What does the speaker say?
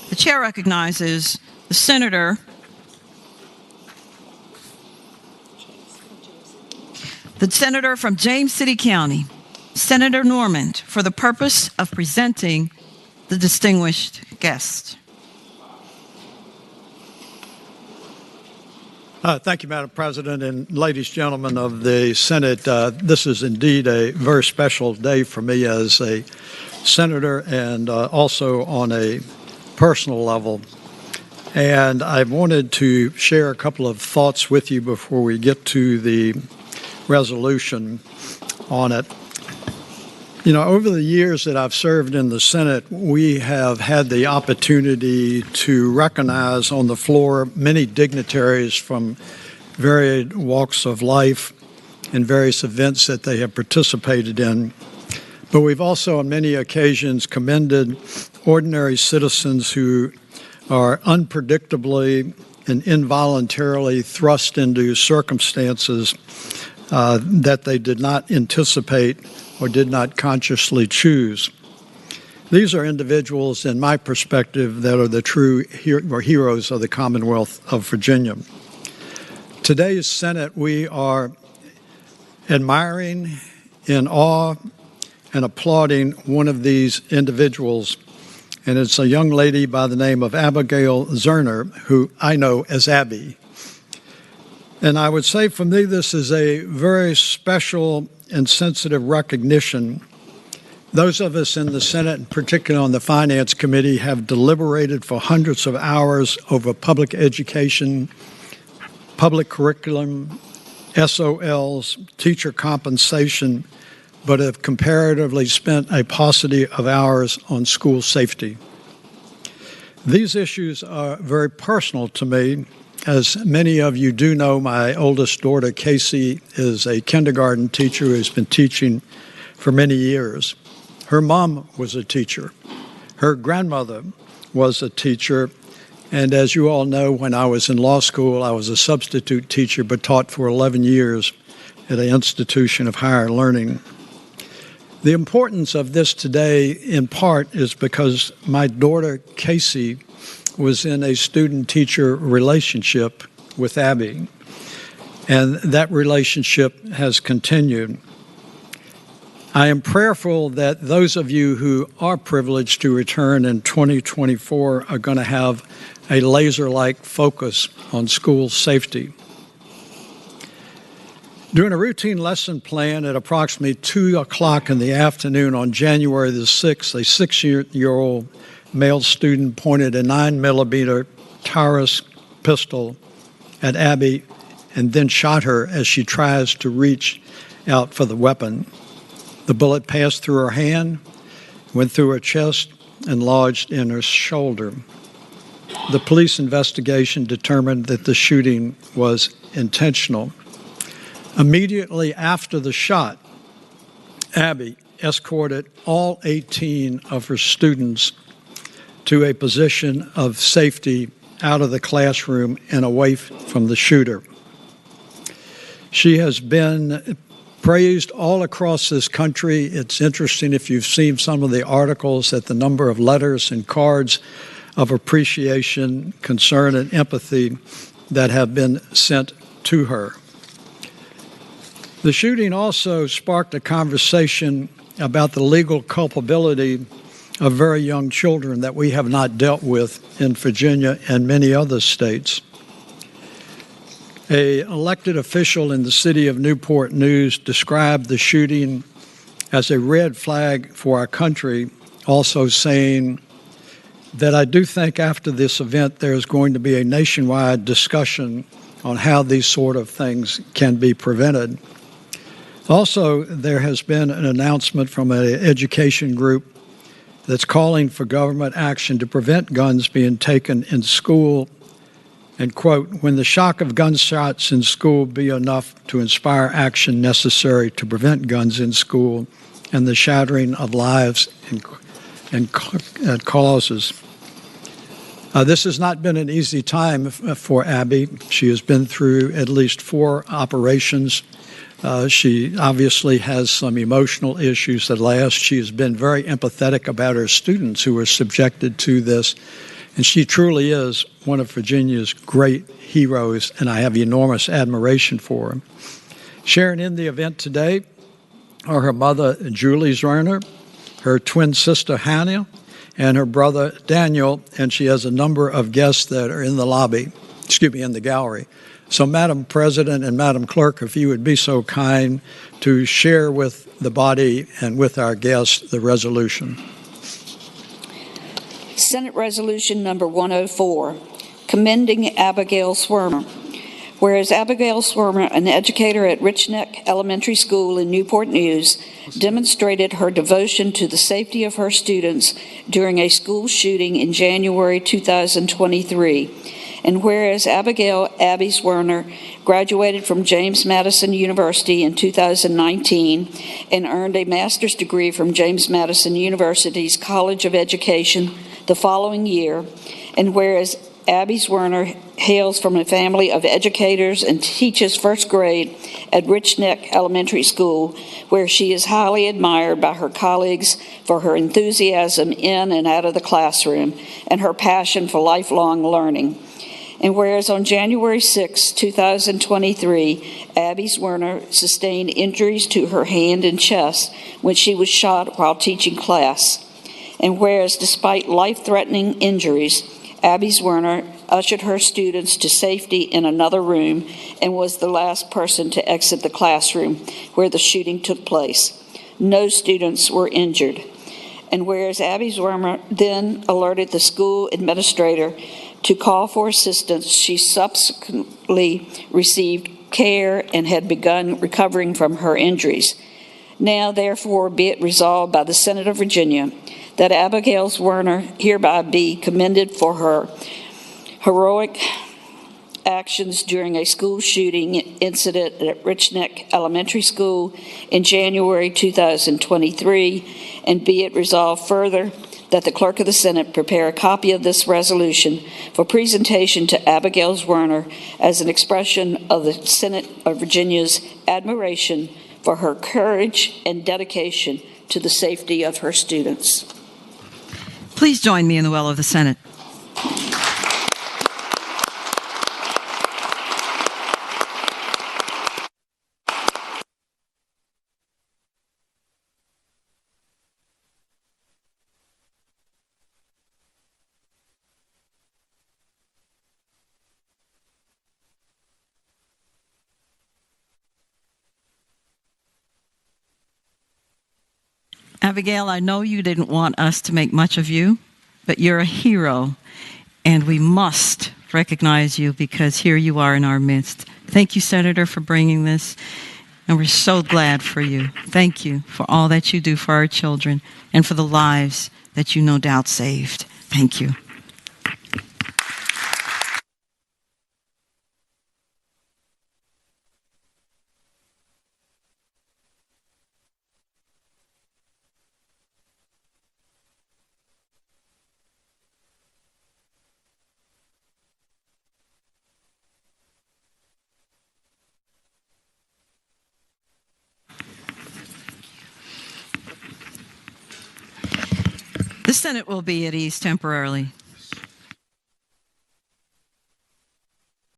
The chair recognizes the senator from James City County, Senator Norman, for the purpose of presenting the distinguished guest. Thank you, Madam President, and ladies and gentlemen of the Senate. This is indeed a very special day for me as a senator and also on a personal level. And I wanted to share a couple of thoughts with you before we get to the resolution on it. You know, over the years that I've served in the Senate, we have had the opportunity to recognize on the floor many dignitaries from varied walks of life and various events that they have participated in. But we've also on many occasions commended ordinary citizens who are unpredictably and involuntarily thrust into circumstances that they did not anticipate or did not consciously choose. These are individuals, in my perspective, that are the true heroes of the Commonwealth of Virginia. Today's Senate, we are admiring, in awe, and applauding one of these individuals, and it's a young lady by the name of Abigail Zwerner, who I know as Abby. And I would say for me, this is a very special and sensitive recognition. Those of us in the Senate, and particularly on the Finance Committee, have deliberated for hundreds of hours over public education, public curriculum, SOLs, teacher compensation, but have comparatively spent a paucity of hours on school safety. These issues are very personal to me. As many of you do know, my oldest daughter, Casey, is a kindergarten teacher who has been teaching for many years. Her mom was a teacher. Her grandmother was a teacher. And as you all know, when I was in law school, I was a substitute teacher, but taught for 11 years at an institution of higher learning. The importance of this today, in part, is because my daughter, Casey, was in a student-teacher relationship with Abby, and that relationship has continued. I am prayerful that those of you who are privileged to return in 2024 are going to have a laser-like focus on school safety. During a routine lesson plan at approximately 2 o'clock in the afternoon on January the 6th, a 6-year-old male student pointed a 9mm Taurus pistol at Abby and then shot her as she tries to reach out for the weapon. The bullet passed through her hand, went through her chest, and lodged in her shoulder. The police investigation determined that the shooting was intentional. Immediately after the shot, Abby escorted all 18 of her students to a position of safety out of the classroom and away from the shooter. She has been praised all across this country. It's interesting if you've seen some of the articles that the number of letters and cards of appreciation, concern, and empathy that have been sent to her. The shooting also sparked a conversation about the legal culpability of very young children that we have not dealt with in Virginia and many other states. An elected official in the city of Newport News described the shooting as a red flag for our country, also saying that I do think after this event there's going to be a nationwide discussion on how these sort of things can be prevented. Also, there has been an announcement from an education group that's calling for government action to prevent guns being taken in school, and quote, when the shock of gunshots in school be enough to inspire action necessary to prevent guns in school and the shattering of lives and causes. This has not been an easy time for Abby. She has been through at least 4 operations. She obviously has some emotional issues that last. She has been very empathetic about her students who were subjected to this, And she truly is one of Virginia's great heroes, and I have enormous admiration for her. Sharing in the event today are her mother, Julie Zwerner, her twin sister, Hannah, and her brother, Daniel, and she has a number of guests that are in the gallery. So, Madam President and Madam Clerk, if you would be so kind to share with the body and with our guests the resolution. Senate Resolution Number 104, commending Abigail Zwerner. Whereas Abigail Zwerner, an educator at Richneck Elementary School in Newport News, demonstrated her devotion to the safety of her students during a school shooting in January 2023. And whereas Abigail Abby Zwerner graduated from James Madison University in 2019 and earned a master's degree from James Madison University's College of Education the following year, and whereas Abby Zwerner hails from a family of educators and teaches first grade at Richneck Elementary School, where she is highly admired by her colleagues for her enthusiasm in and out of the classroom and her passion for lifelong learning. And whereas on January 6, 2023, Abby Zwerner sustained injuries to her hand and chest when she was shot while teaching class. And whereas despite life-threatening injuries, Abby Zwerner ushered her students to safety in another room and was the last person to exit the classroom where the shooting took place. No students were injured. And whereas Abby Zwerner then alerted the school administrator to call for assistance, she subsequently received care and had begun recovering from her injuries. Now, therefore, be it resolved by the Senate of Virginia that Abigail Zwerner hereby be commended for her heroic actions during a school shooting incident at Richneck Elementary School in January 2023, and be it resolved further that the Clerk of the Senate prepare a copy of this resolution for presentation to Abigail Zwerner as an expression of the Senate of Virginia's admiration for her courage and dedication to the safety of her students. Please join me in the well of the Senate. Abigail, I know you didn't want us to make much of you, but you're a hero, and we must recognize you because here you are in our midst. Thank you, Senator, for bringing this, and we're so glad for you. Thank you for all that you do for our children and for the lives that you no doubt saved. Thank you. The Senate will be at ease temporarily.